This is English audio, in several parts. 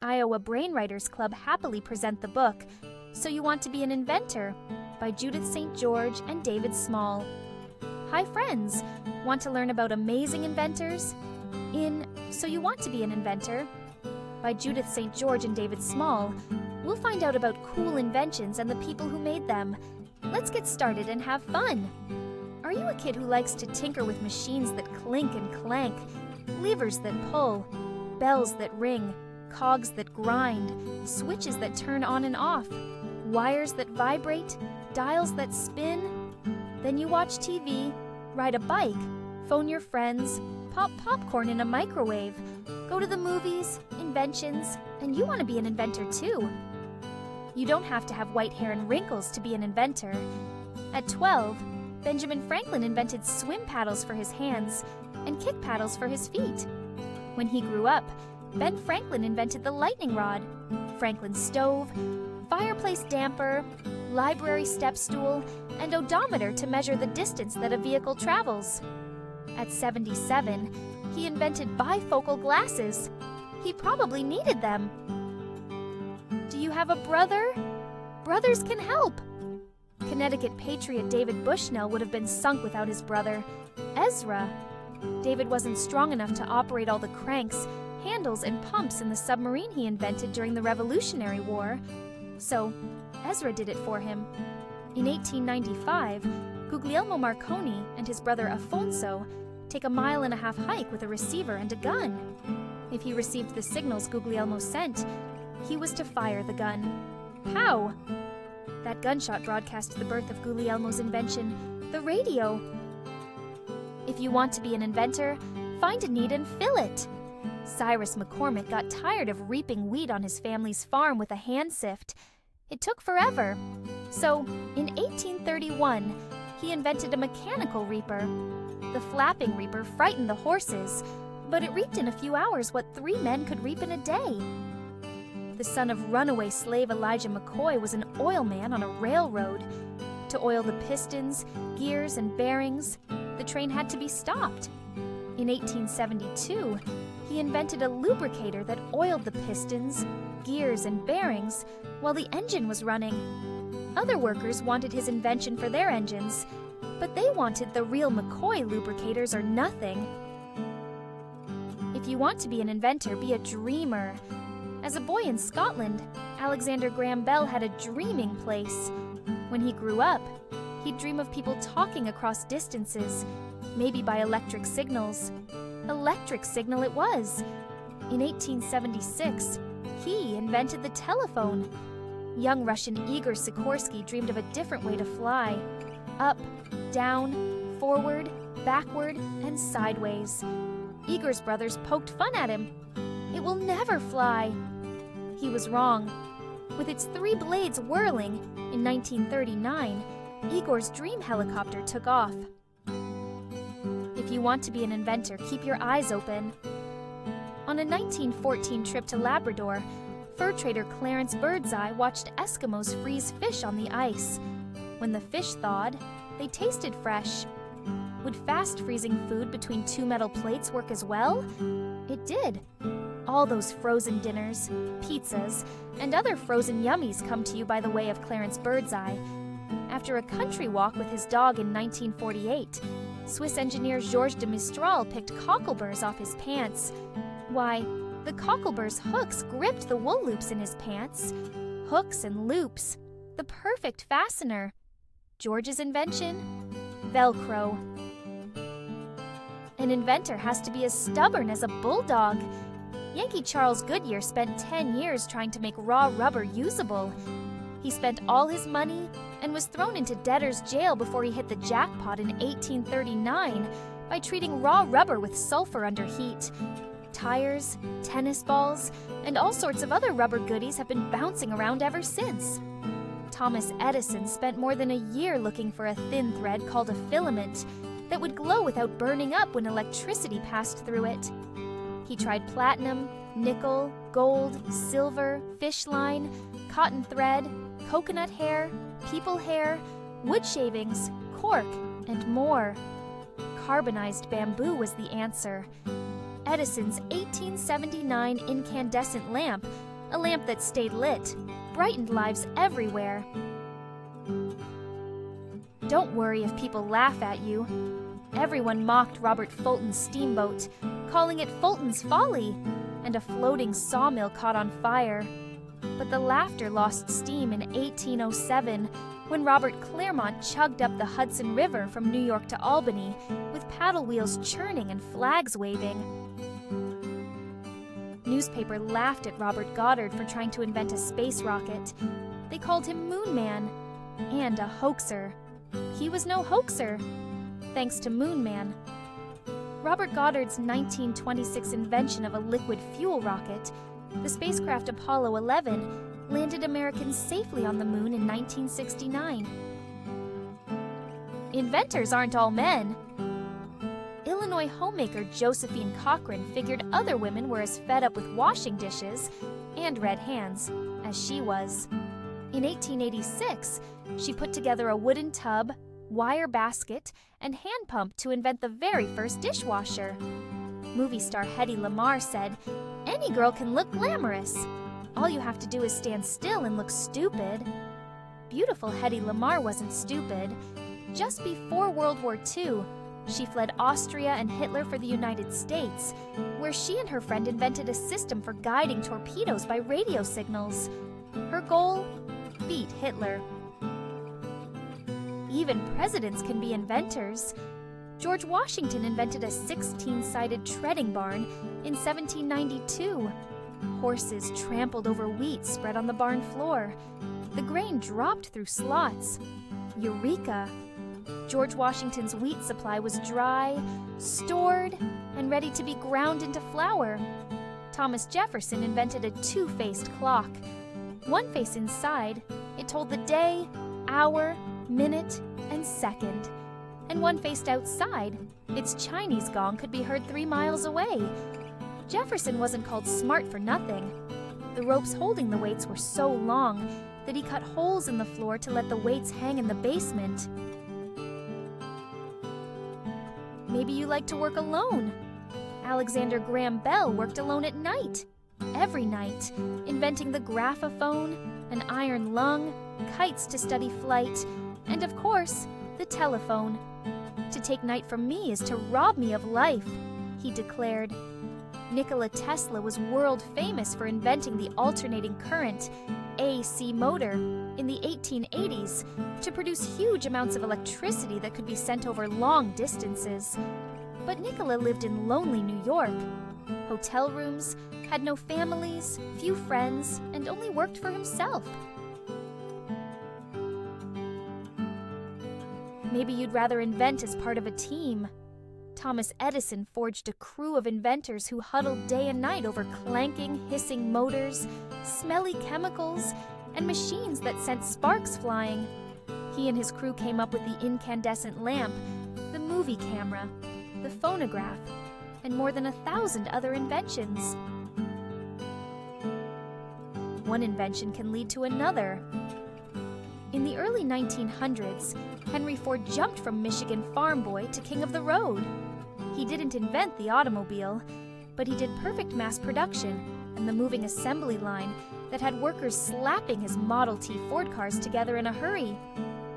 Iowa Brainwriters Club happily present the book, So You Want to Be an Inventor by Judith St. George and David Small. Hi friends! Want to learn about amazing inventors? In So You Want to Be an Inventor by Judith St. George and David Small, we'll find out about cool inventions and the people who made them. Let's get started and have fun! Are you a kid who likes to tinker with machines that clink and clank, levers that pull, bells that ring, cogs that grind, switches that turn on and off, wires that vibrate, dials that spin? Then you watch TV, ride a bike, phone your friends, pop popcorn in a microwave, go to the movies, inventions, and you want to be an inventor too. You don't have to have white hair and wrinkles to be an inventor. At 12, Benjamin Franklin invented swim paddles for his hands and kick paddles for his feet. When he grew up, Ben Franklin invented the lightning rod, Franklin stove, fireplace damper, library step stool, and odometer to measure the distance that a vehicle travels. At 77, he invented bifocal glasses. He probably needed them. Do you have a brother? Brothers can help. Connecticut patriot David Bushnell would have been sunk without his brother, Ezra. David wasn't strong enough to operate all the cranks, handles, and pumps in the submarine he invented during the Revolutionary War, so Ezra did it for him. In 1895, Guglielmo Marconi and his brother Afonso take a 1.5-mile hike with a receiver and a gun. If he received the signals Guglielmo sent, he was to fire the gun. How? That gunshot broadcast the birth of Guglielmo's invention, the radio. If you want to be an inventor, find a need and fill it. Cyrus McCormick got tired of reaping wheat on his family's farm with a hand sift. It took forever. So, in 1831, he invented a mechanical reaper. The flapping reaper frightened the horses, but it reaped in a few hours what 3 men could reap in a day. The son of runaway slave Elijah McCoy was an oilman on a railroad. To oil the pistons, gears, and bearings, the train had to be stopped. In 1872, he invented a lubricator that oiled the pistons, gears, and bearings while the engine was running. Other workers wanted his invention for their engines, but they wanted the real McCoy lubricators or nothing. If you want to be an inventor, be a dreamer. As a boy in Scotland, Alexander Graham Bell had a dreaming place. When he grew up, he'd dream of people talking across distances, maybe by electric signals. Electric signal it was. In 1876, he invented the telephone. Young Russian Igor Sikorsky dreamed of a different way to fly. Up, down, forward, backward, and sideways. Igor's brothers poked fun at him. It will never fly. He was wrong. With its 3 blades whirling, in 1939, Igor's dream helicopter took off. If you want to be an inventor, keep your eyes open. On a 1914 trip to Labrador, fur trader Clarence Birdseye watched Eskimos freeze fish on the ice. When the fish thawed, they tasted fresh. Would fast freezing food between 2 metal plates work as well? It did. All those frozen dinners, pizzas, and other frozen yummies come to you by the way of Clarence Birdseye. After a country walk with his dog in 1948, Swiss engineer Georges de Mistral picked cockleburs off his pants. Why, the cockleburs' hooks gripped the wool loops in his pants. Hooks and loops. The perfect fastener. George's invention? Velcro. An inventor has to be as stubborn as a bulldog. Yankee Charles Goodyear spent 10 years trying to make raw rubber usable. He spent all his money and was thrown into debtor's jail before he hit the jackpot in 1839 by treating raw rubber with sulfur under heat. Tires, tennis balls, and all sorts of other rubber goodies have been bouncing around ever since. Thomas Edison spent more than a year looking for a thin thread called a filament that would glow without burning up when electricity passed through it. He tried platinum, nickel, gold, silver, fish line, cotton thread, coconut hair, people hair, wood shavings, cork, and more. Carbonized bamboo was the answer. Edison's 1879 incandescent lamp a lamp that stayed lit, brightened lives everywhere. Don't worry if people laugh at you. Everyone mocked Robert Fulton's steamboat, calling it Fulton's Folly, and a floating sawmill caught on fire. But the laughter lost steam in 1807, when Robert Clermont chugged up the Hudson River from New York to Albany, with paddle wheels churning and flags waving. Newspaper laughed at Robert Goddard for trying to invent a space rocket. They called him Moon Man and a hoaxer. He was no hoaxer, thanks to Moon Man. Robert Goddard's 1926 invention of a liquid fuel rocket, the spacecraft Apollo 11, landed Americans safely on the moon in 1969. Inventors aren't all men. Illinois homemaker Josephine Cochran figured other women were as fed up with washing dishes and red hands as she was. In 1886, she put together a wooden tub, wire basket, and hand pump to invent the very first dishwasher. Movie star Hedy Lamarr said, "Any girl can look glamorous. All you have to do is stand still and look stupid." Beautiful Hedy Lamarr wasn't stupid. Just before World War II, she fled Austria and Hitler for the United States, where she and her friend invented a system for guiding torpedoes by radio signals. Her goal? Beat Hitler. Even presidents can be inventors. George Washington invented a 16-sided treading barn in 1792. Horses trampled over wheat spread on the barn floor. The grain dropped through slots. Eureka! George Washington's wheat supply was dry, stored, and ready to be ground into flour. Thomas Jefferson invented a two-faced clock. One face inside, it told the day, hour, minute, and second. And one faced outside, its Chinese gong could be heard 3 miles away. Jefferson wasn't called smart for nothing. The ropes holding the weights were so long that he cut holes in the floor to let the weights hang in the basement. Maybe you like to work alone. Alexander Graham Bell worked alone at night, every night, inventing the graphophone, an iron lung, kites to study flight, and of course, the telephone. "To take night from me is to rob me of life," he declared. Nikola Tesla was world famous for inventing the alternating current, AC motor, in the 1880s to produce huge amounts of electricity that could be sent over long distances. But Nikola lived in lonely New York. Hotel rooms, had no families, few friends, and only worked for himself. Maybe you'd rather invent as part of a team. Thomas Edison forged a crew of inventors who huddled day and night over clanking, hissing motors, smelly chemicals, and machines that sent sparks flying. He and his crew came up with the incandescent lamp, the movie camera, the phonograph, and more than 1,000 other inventions. One invention can lead to another. In the early 1900s, Henry Ford jumped from Michigan farm boy to king of the road. He didn't invent the automobile, but he did perfect mass production and the moving assembly line that had workers slapping his Model T Ford cars together in a hurry.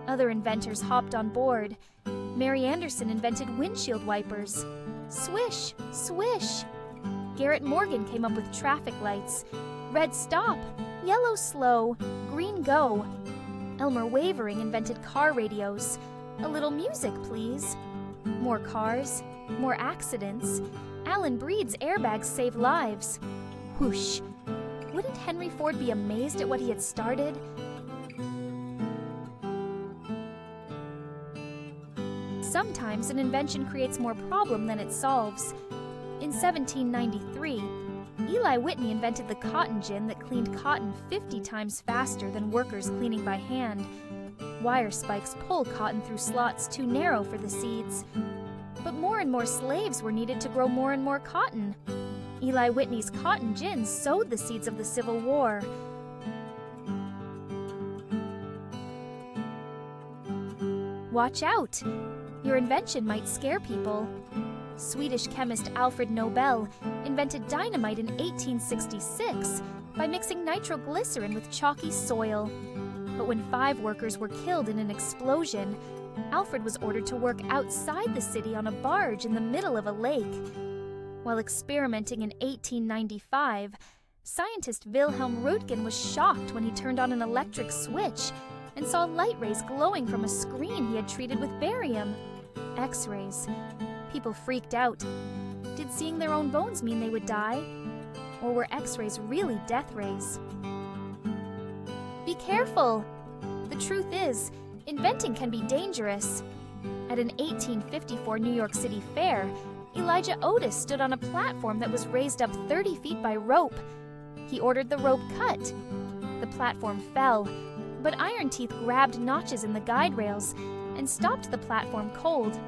Other inventors hopped on board. Mary Anderson invented windshield wipers. Swish, swish. Garrett Morgan came up with traffic lights. Red stop, yellow slow, green go. Elmer Wavering invented car radios. A little music, please. More cars, more accidents. Alan Breed's airbags save lives. Whoosh! Wouldn't Henry Ford be amazed at what he had started? Sometimes an invention creates more problem than it solves. In 1793, Eli Whitney invented the cotton gin that cleaned cotton 50 times faster than workers cleaning by hand. Wire spikes pull cotton through slots too narrow for the seeds. But more and more slaves were needed to grow more and more cotton. Eli Whitney's cotton gin sowed the seeds of the Civil War. Watch out! Your invention might scare people. Swedish chemist Alfred Nobel invented dynamite in 1866 by mixing nitroglycerin with chalky soil. But when 5 workers were killed in an explosion, Alfred was ordered to work outside the city on a barge in the middle of a lake. While experimenting in 1895, scientist Wilhelm Röntgen was shocked when he turned on an electric switch and saw light rays glowing from a screen he had treated with barium. X-rays. People freaked out. Did seeing their own bones mean they would die? Or were X-rays really death rays? Be careful! The truth is, inventing can be dangerous. At an 1854 New York City fair, Elijah Otis stood on a platform that was raised up 30 feet by rope. He ordered the rope cut. The platform fell, but Iron Teeth grabbed notches in the guide rails and stopped the platform cold.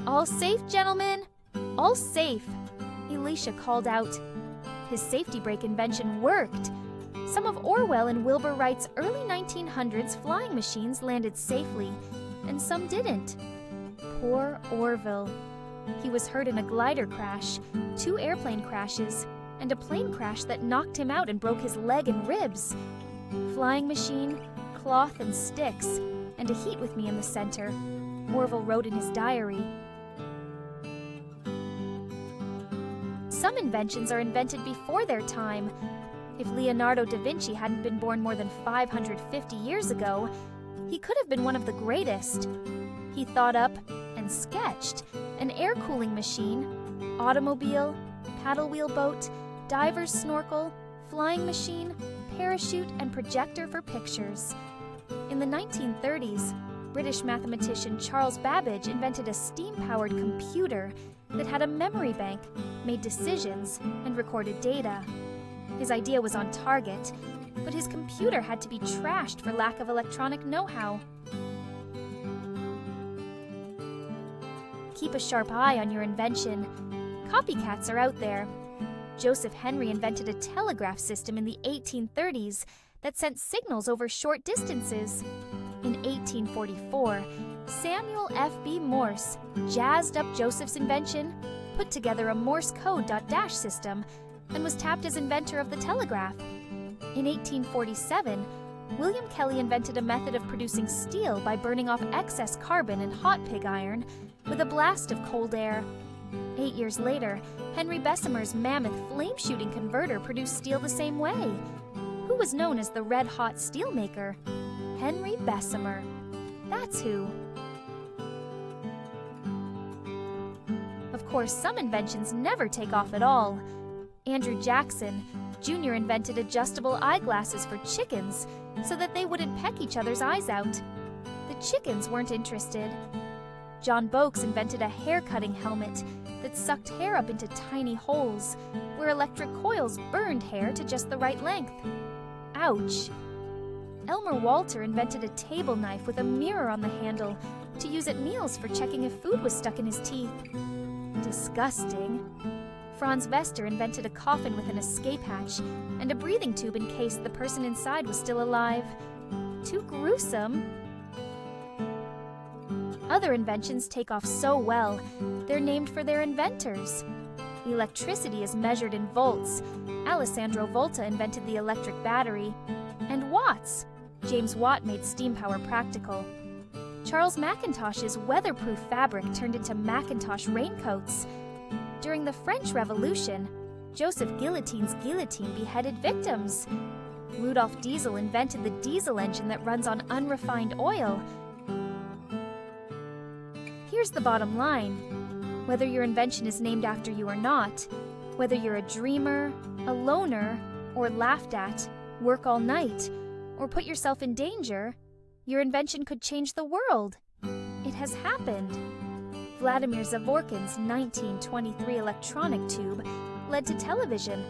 "All safe, gentlemen! All safe!" Elisha called out. His safety brake invention worked. Some of Orwell and Wilbur Wright's early 1900s flying machines landed safely, and some didn't. Poor Orville. He was hurt in a glider crash, 2 airplane crashes, and a plane crash that knocked him out and broke his leg and ribs. Flying machine, cloth and sticks, and a heat with me in the center, Orville wrote in his diary. Some inventions are invented before their time. If Leonardo da Vinci hadn't been born more than 550 years ago, he could have been one of the greatest. He thought up and sketched an air cooling machine, automobile, paddle wheel boat, diver's snorkel, flying machine, parachute, and projector for pictures. In the 1930s, British mathematician Charles Babbage invented a steam-powered computer that had a memory bank, made decisions, and recorded data. His idea was on target, but his computer had to be trashed for lack of electronic know-how. Keep a sharp eye on your invention. Copycats are out there. Joseph Henry invented a telegraph system in the 1830s that sent signals over short distances. In 1844, Samuel F.B. Morse jazzed up Joseph's invention, put together a Morse code .dash system, and was tapped as inventor of the telegraph. In 1847, William Kelly invented a method of producing steel by burning off excess carbon in hot pig iron with a blast of cold air. 8 years later, Henry Bessemer's mammoth flame-shooting converter produced steel the same way. Who was known as the red-hot steelmaker? Henry Bessemer. That's who. Of course, some inventions never take off at all. Andrew Jackson Jr. invented adjustable eyeglasses for chickens so that they wouldn't peck each other's eyes out. The chickens weren't interested. John Boakes invented a hair-cutting helmet that sucked hair up into tiny holes, where electric coils burned hair to just the right length. Ouch! Elmer Walter invented a table knife with a mirror on the handle to use at meals for checking if food was stuck in his teeth. Disgusting. Franz Vester invented a coffin with an escape hatch and a breathing tube in case the person inside was still alive. Too gruesome. Other inventions take off so well, they're named for their inventors. Electricity is measured in volts. Alessandro Volta invented the electric battery. And watts. James Watt made steam power practical. Charles Mackintosh's weatherproof fabric turned into Macintosh raincoats. During the French Revolution, Joseph Guillotine's guillotine beheaded victims. Rudolf Diesel invented the diesel engine that runs on unrefined oil. Here's the bottom line. Whether your invention is named after you or not, whether you're a dreamer, a loner, or laughed at, work all night, or put yourself in danger, your invention could change the world. It has happened. Vladimir Zavorkin's 1923 electronic tube led to television.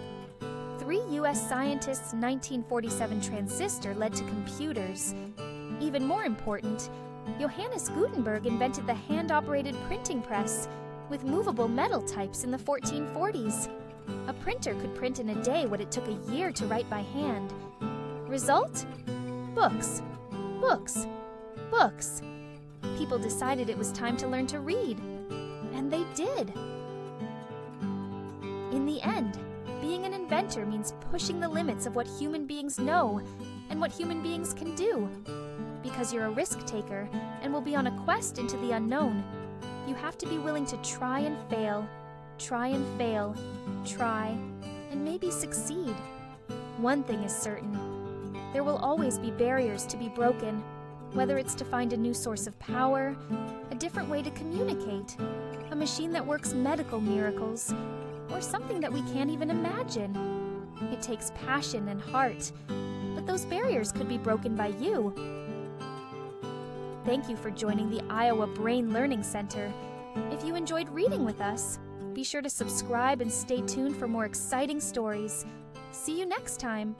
3 U.S. scientists' 1947 transistor led to computers. Even more important, Johannes Gutenberg invented the hand-operated printing press with movable metal types in the 1440s. A printer could print in a day what it took a year to write by hand. Result? Books. Books. Books. People decided it was time to learn to read. And they did. In the end, being an inventor means pushing the limits of what human beings know and what human beings can do. Because you're a risk taker and will be on a quest into the unknown, you have to be willing to try and fail, try, and maybe succeed. One thing is certain. There will always be barriers to be broken, whether it's to find a new source of power, a different way to communicate, a machine that works medical miracles, or something that we can't even imagine. It takes passion and heart, but those barriers could be broken by you. Thank you for joining the Iowa Brain Learning Center. If you enjoyed reading with us, be sure to subscribe and stay tuned for more exciting stories. See you next time.